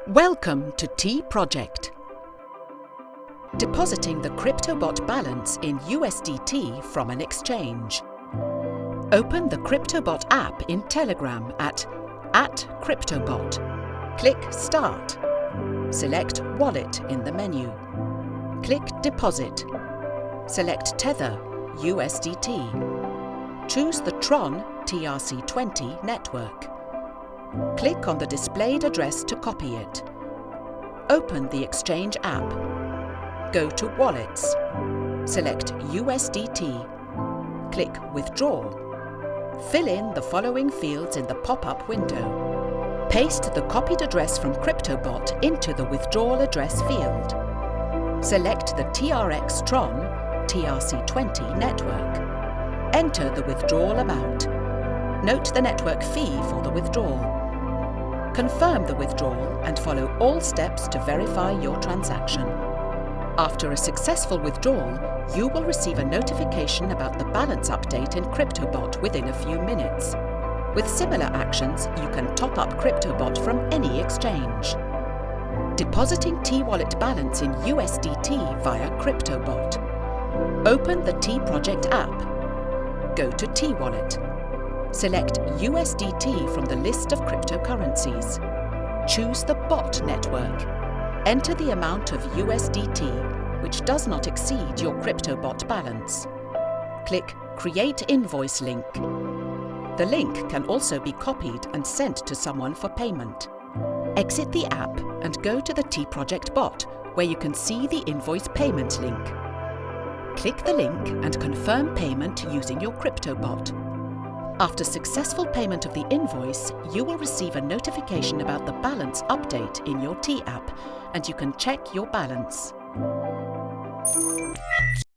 Welcome to TProject. Depositing the Cryptobot balance in USDT from an exchange. Open the Cryptobot app in Telegram at @Cryptobot. Click Start. Select Wallet in the menu. Click Deposit. Select Tether USDT. Choose the Tron TRC20 network. Click on the displayed address to copy it. Open the Exchange app. Go to Wallets. Select USDT. Click Withdraw. Fill in the following fields in the pop-up window. Paste the copied address from Cryptobot into the withdrawal address field. Select the TRX Tron TRC20 network. Enter the withdrawal amount. Note the network fee for the withdrawal. Confirm the withdrawal and follow all steps to verify your transaction. After a successful withdrawal, you will receive a notification about the balance update in Cryptobot within a few minutes. With similar actions, you can top up Cryptobot from any exchange. Depositing T-Wallet balance in USDT via Cryptobot. Open the TProject app. Go to T-Wallet. Select USDT from the list of cryptocurrencies. Choose the bot network. Enter the amount of USDT which does not exceed your Cryptobot balance. Click Create Invoice link. The link can also be copied and sent to someone for payment. Exit the app and go to the TProject bot where you can see the invoice payment link. Click the link and confirm payment using your Cryptobot. After successful payment of the invoice, you will receive a notification about the balance update in your T app, and you can check your balance.